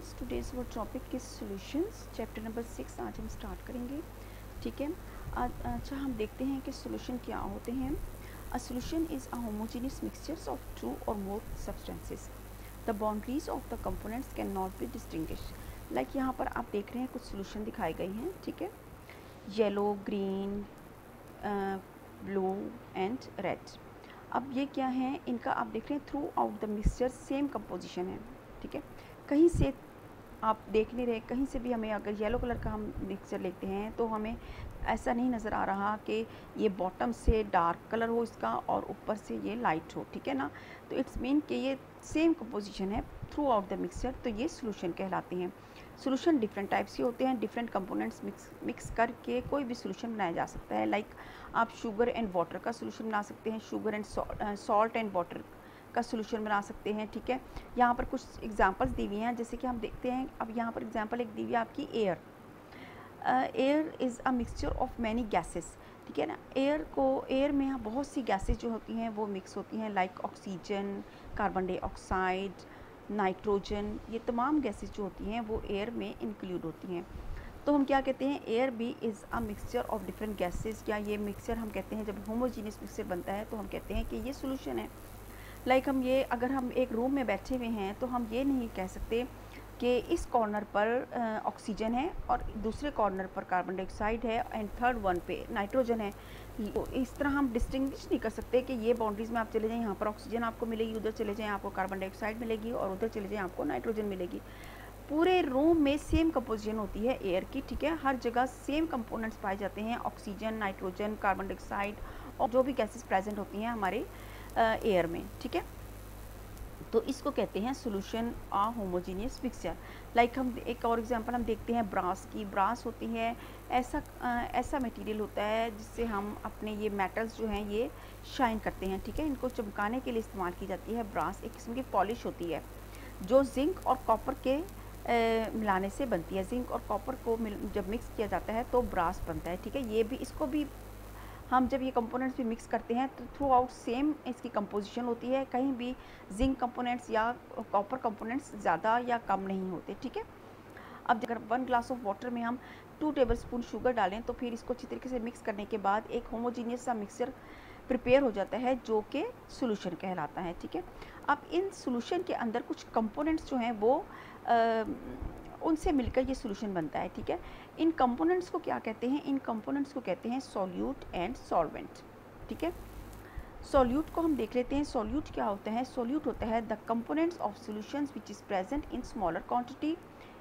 Students, today's वो topic is solutions, chapter number 6 आज हम स्टार्ट करेंगे। ठीक है, आज अच्छा हम देखते हैं कि सॉल्यूशन क्या होते हैं। A solution is a homogeneous mixtures of two और more substances. The boundaries of the components can not be distinguish. Like यहाँ पर आप देख रहे हैं कुछ सॉल्यूशन दिखाए गए हैं। ठीक है, yellow, green, blue and red. अब ये क्या है, इनका आप देख रहे हैं through out the mixture same composition है। ठीक है, कहीं से आप देख नहीं रहे, कहीं से भी हमें अगर येलो कलर का हम मिक्सचर लेते हैं तो हमें ऐसा नहीं नज़र आ रहा कि ये बॉटम से डार्क कलर हो इसका और ऊपर से ये लाइट हो। ठीक है ना, तो इट्स मीन कि ये सेम कंपोजिशन है थ्रू आउट द मिक्सचर, तो ये सोल्यूशन कहलाते हैं। सोल्यूशन डिफरेंट टाइप्स के होते हैं, डिफरेंट कंपोनेंट्स मिक्स करके कोई भी सोल्यूशन बनाया जा सकता है। लाइक आप शुगर एंड वाटर का सोल्यूशन बना सकते हैं, sugar and salt and water का सोल्यूशन बना सकते हैं। ठीक है, यहाँ पर कुछ एग्जांपल्स दी हुई हैं, जैसे कि हम देखते हैं। अब यहाँ पर एग्जांपल एक दी हुई है आपकी air. Air is a mixture of many gases. ठीक है ना, एयर में बहुत सी गैसेस जो होती हैं वो मिक्स होती हैं, like oxygen, carbon dioxide, nitrogen. ये तमाम गैसेस जो होती हैं वो एयर में इंक्लूड होती हैं। तो हम क्या कहते हैं, एयर भी is a mixture of different gases, या ये मिक्सचर हम कहते हैं जब होमोजीनियस मिक्सचर बनता है तो हम कहते हैं कि ये सोल्यूशन है। लाइक हम ये अगर हम एक रूम में बैठे हुए हैं तो हम ये नहीं कह सकते कि इस कॉर्नर पर ऑक्सीजन है और दूसरे कॉर्नर पर कार्बन डाइऑक्साइड है एंड थर्ड वन पे नाइट्रोजन है। तो इस तरह हम डिस्टिंग्विश नहीं कर सकते कि ये बाउंड्रीज़ में आप चले जाएं, यहाँ पर ऑक्सीजन आपको मिलेगी, उधर चले जाएं आपको कार्बन डाइऑक्साइड मिलेगी, और उधर चले जाएं आपको नाइट्रोजन मिलेगी। पूरे रूम में सेम कंपोजिशन होती है एयर की। ठीक है, हर जगह सेम कंपोनेंट्स पाए जाते हैं, ऑक्सीजन, नाइट्रोजन, कार्बन डाइऑक्साइड और जो भी गैसेस प्रेजेंट होती हैं हमारे एयर में। ठीक है, तो इसको कहते हैं सोल्यूशन आ होमोजीनियस मिक्सचर। लाइक हम एक और एग्जांपल हम देखते हैं ब्रास की। ब्रास होती है ऐसा मटेरियल होता है जिससे हम अपने ये मेटल्स जो हैं ये शाइन करते हैं। ठीक है, इनको चमकाने के लिए इस्तेमाल की जाती है। ब्रास एक किस्म की पॉलिश होती है जो जिंक और कॉपर के मिलाने से बनती है। जिंक और कॉपर को जब मिक्स किया जाता है तो ब्रास बनता है। ठीक है, ये भी इसको भी हम जब ये कंपोनेंट्स भी मिक्स करते हैं तो थ्रू आउट सेम इसकी कंपोजिशन होती है, कहीं भी जिंक कंपोनेंट्स या कॉपर कंपोनेंट्स ज़्यादा या कम नहीं होते। ठीक है, अब अगर 1 ग्लास ऑफ वाटर में हम 2 टेबलस्पून शुगर डालें तो फिर इसको अच्छी तरीके से मिक्स करने के बाद एक होमोजीनियस सा मिक्सचर प्रिपेयर हो जाता है जो कि सोल्यूशन कहलाता है। ठीक है, अब इन सोल्यूशन के अंदर कुछ कंपोनेंट्स जो हैं वो उनसे मिलकर ये सोल्यूशन बनता है। ठीक है, इन कंपोनेंट्स को क्या कहते हैं, इन कंपोनेंट्स को कहते हैं सॉल्यूट एंड सॉल्वेंट। ठीक है, सॉल्यूट को हम देख लेते हैं। सॉल्यूट क्या होता है, सॉल्यूट होता है the components of solutions which is present in smaller quantity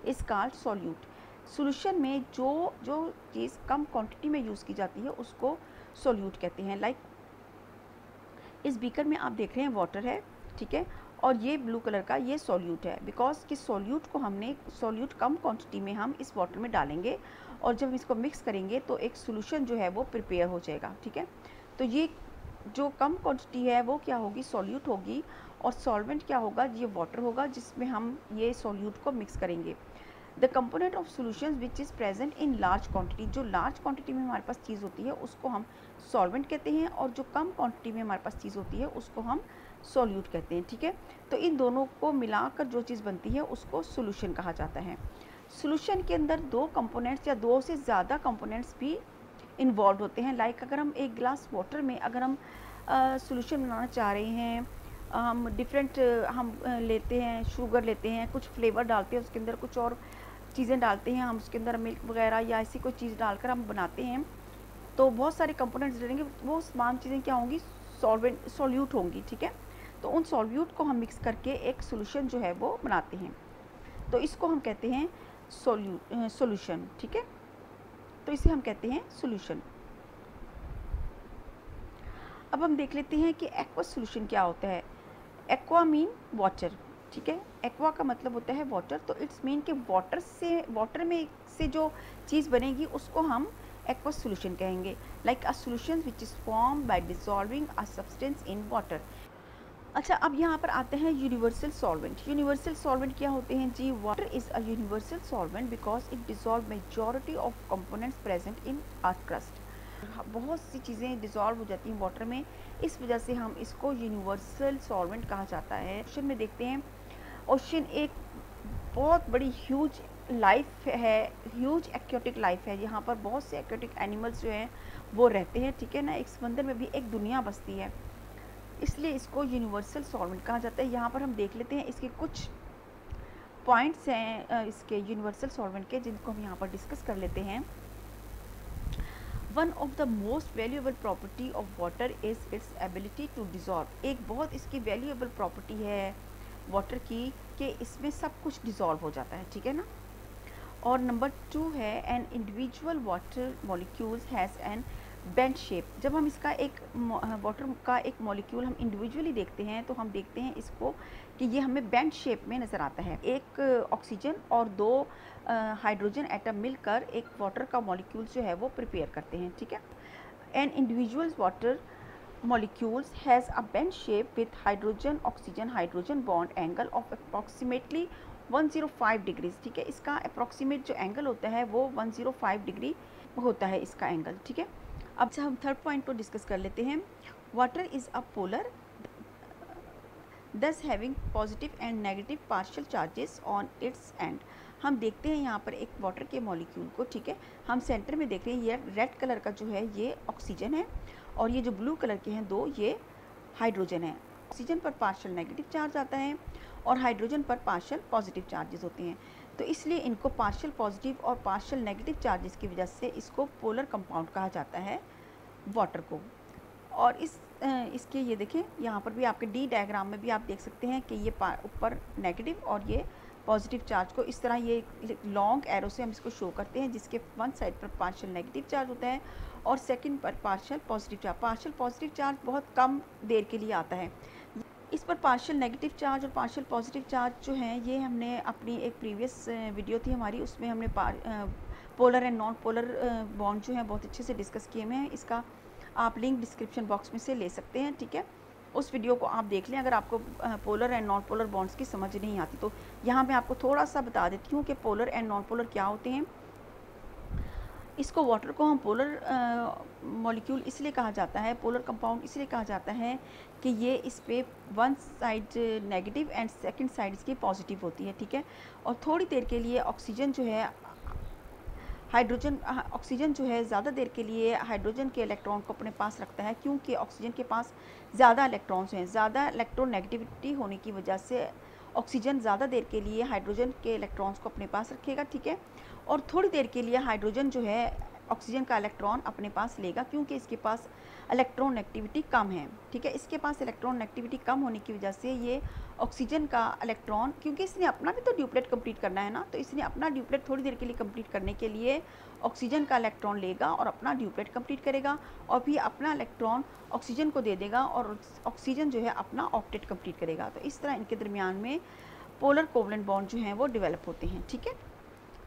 is called solute. Solution में जो जो चीज़ कम क्वांटिटी में यूज़ की जाती है उसको सॉल्यूट कहते हैं। लाइक इस बीकर में आप देख रहे हैं वाटर है। ठीक है, और ये ब्लू कलर का ये सॉल्यूट है, बिकॉज कि सॉल्यूट को हमने सॉल्यूट कम क्वांटिटी में हम इस वाटर में डालेंगे और जब इसको मिक्स करेंगे तो एक सोल्यूशन जो है वो प्रिपेयर हो जाएगा। ठीक है, तो ये जो कम क्वांटिटी है वो क्या होगी, सॉल्यूट होगी, और सॉल्वेंट क्या होगा, ये वाटर होगा जिसमें हम ये सॉल्यूट को मिक्स करेंगे। The component of solution which is present in large quantity, जो लार्ज क्वांटिटी में हमारे पास चीज़ होती है उसको हम सॉल्वेंट कहते हैं, और जो कम क्वांटिटी में हमारे पास चीज़ होती है उसको हम सॉल्यूट कहते हैं। ठीक है, तो इन दोनों को मिलाकर जो चीज़ बनती है उसको सोल्यूशन कहा जाता है। सोल्यूशन के अंदर 2 कंपोनेंट्स या 2 से ज़्यादा कंपोनेंट्स भी इन्वॉल्व होते हैं। लाइक अगर हम एक गिलास वाटर में अगर हम सोल्यूशन बनाना चाह रहे हैं, हम डिफरेंट लेते हैं, शुगर लेते हैं, कुछ फ्लेवर डालते हैं उसके अंदर, कुछ और चीज़ें डालते हैं, हम उसके अंदर मिल्क वगैरह या ऐसी कोई चीज़ डालकर हम बनाते हैं, तो बहुत सारे कंपोनेंट्स डलेंगे, वो तमाम चीज़ें क्या होंगी, सॉल्यूट होंगी। ठीक है, तो उन सॉल्यूट को हम मिक्स करके एक सोल्यूशन जो है वो बनाते हैं, तो इसको हम कहते हैं सोल्यूशन। ठीक है, तो इसे हम कहते हैं सोल्यूशन। अब हम देख लेते हैं कि एक्वा सोल्यूशन क्या होता है। Aqua mean water. ठीक है, एक्वा का मतलब होता है वाटर, तो इट्स मीन कि वाटर में से जो चीज़ बनेगी उसको हम एक्वा सोल्यूशन कहेंगे। Like a solution which is form by dissolving a substance in water. अच्छा, अब यहाँ पर आते हैं यूनिवर्सल सॉल्वेंट। यूनिवर्सल सॉल्वेंट क्या होते हैं जी, water is a universal solvent because it dissolve majority of components present in earth crust. बहुत सी चीज़ें डिज़ोल्व हो जाती हैं वाटर में, इस वजह से हम इसको यूनिवर्सल सॉल्वेंट कहा जाता है। ओशन में देखते हैं, ओशन एक बहुत बड़ी ह्यूज लाइफ है, ह्यूज एक्वेटिक लाइफ है। यहाँ पर बहुत से एक्वेटिक एनिमल्स जो हैं वो रहते हैं, ठीक है ना। एक समंदर में भी एक दुनिया बसती है, इसलिए इसको यूनिवर्सल सॉल्वेंट कहा जाता है। यहाँ पर हम देख लेते हैं इसके कुछ पॉइंट्स हैं इसके यूनिवर्सल सॉल्वेंट के, जिनको हम यहाँ पर डिस्कस कर लेते हैं। One of the most valuable property of water is its ability to dissolve. एक बहुत इसकी वैल्यूएबल प्रॉपर्टी है वाटर की कि इसमें सब कुछ डिज़ोल्व हो जाता है, ठीक है ना। और नंबर 2 है an individual water molecules has an bent shape. जब हम इसका एक वाटर का एक मॉलिक्यूल हम इंडिविजुअली देखते हैं तो हम देखते हैं इसको कि ये हमें बेंट शेप में नज़र आता है। एक ऑक्सीजन और 2 हाइड्रोजन एटम मिलकर एक वाटर का मॉलिक्यूल जो है वो प्रिपेयर करते हैं, ठीक है। An individual water molecules has a bent shape with hydrogen oxygen hydrogen bond angle of approximately 105 degrees, ठीक है। इसका अप्रॉक्सीमेट जो एंगल होता है वो 105 डिग्री होता है इसका एंगल, ठीक है। अब से हम थर्ड पॉइंट को डिस्कस कर लेते हैं। Water is a polar thus having positive and negative partial charges on its end। हम देखते हैं यहाँ पर एक वाटर के मॉलिक्यूल को, ठीक है। हम सेंटर में देख रहे हैं ये रेड कलर का जो है ये ऑक्सीजन है और ये जो ब्लू कलर के हैं 2 ये हाइड्रोजन है। ऑक्सीजन पर पार्शियल नेगेटिव चार्ज आता है और हाइड्रोजन पर पार्शियल पॉजिटिव चार्जेस होते हैं, तो इसलिए इनको पार्शियल पॉजिटिव और पार्शियल नेगेटिव चार्जेस की वजह से इसको पोलर कंपाउंड कहा जाता है वाटर को। और इसके ये देखें यहाँ पर भी आपके डी डायग्राम में भी आप देख सकते हैं कि ये ऊपर नेगेटिव और ये पॉजिटिव चार्ज को इस तरह ये लॉन्ग एरो से हम इसको शो करते हैं, जिसके वन साइड पर पार्शियल नेगेटिव चार्ज होता है और सेकंड पर partial positive charge. Partial positive charge बहुत कम देर के लिए आता है। इस पर पार्शियल नेगेटिव चार्ज और पार्शियल पॉजिटिव चार्ज जो हैं ये हमने अपनी एक प्रीवियस वीडियो थी हमारी, उसमें हमने polar and non polar bond जो हैं बहुत अच्छे से डिस्कस किए हुए हैं। इसका आप लिंक डिस्क्रिप्शन बॉक्स में से ले सकते हैं, ठीक है। उस वीडियो को आप देख लें अगर आपको polar and non polar bonds की समझ नहीं आती तो। यहाँ मैं आपको थोड़ा सा बता देती हूँ कि पोलर एंड नॉन पोलर क्या होते हैं। इसको वाटर को हम पोलर मॉलिक्यूल इसलिए कहा जाता है, पोलर कंपाउंड इसलिए कहा जाता है कि ये इस पे one side negative and second side इसकी पॉजिटिव होती है, ठीक है। और थोड़ी देर के लिए ऑक्सीजन जो है ऑक्सीजन जो है ज़्यादा देर के लिए हाइड्रोजन के इलेक्ट्रॉन को अपने पास रखता है, क्योंकि ऑक्सीजन के पास ज़्यादा इलेक्ट्रॉन्स हैं। ज़्यादा इलेक्ट्रोनेगेटिविटी होने की वजह से ऑक्सीजन ज़्यादा देर के लिए हाइड्रोजन के इलेक्ट्रॉन्स को अपने पास रखेगा, ठीक है। और थोड़ी देर के लिए हाइड्रोजन जो है ऑक्सीजन का इलेक्ट्रॉन अपने पास लेगा, क्योंकि इसके पास इलेक्ट्रॉन नेगेटिविटी कम है, ठीक है। इसके पास इलेक्ट्रॉन नेगेटिविटी कम होने की वजह से ये ऑक्सीजन का इलेक्ट्रॉन, क्योंकि इसने अपना भी तो ड्यूप्लेट कंप्लीट करना है ना, तो इसने अपना ड्यूप्लेट थोड़ी देर के लिए कंप्लीट करने के लिए ऑक्सीजन का इलेक्ट्रॉन लेगा और अपना ड्यूप्लेट कंप्लीट करेगा और फिर अपना इलेक्ट्रॉन ऑक्सीजन को दे देगा और ऑक्सीजन जो है अपना ऑक्टेट कंप्लीट करेगा। तो इस तरह इनके दरमियान में पोलर कोवलेंट बॉन्ड जो हैं वो डेवलप होते हैं, ठीक है।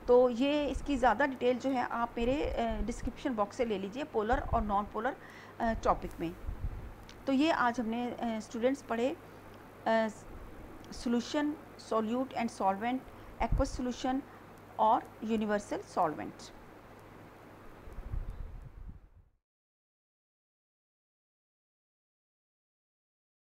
तो ये इसकी ज़्यादा डिटेल जो है आप मेरे डिस्क्रिप्शन बॉक्स से ले लीजिए पोलर और नॉन पोलर टॉपिक में। तो ये आज हमने स्टूडेंट्स पढ़े solution, solute and solvent, aqueous solution और यूनिवर्सल सॉल्वेंट।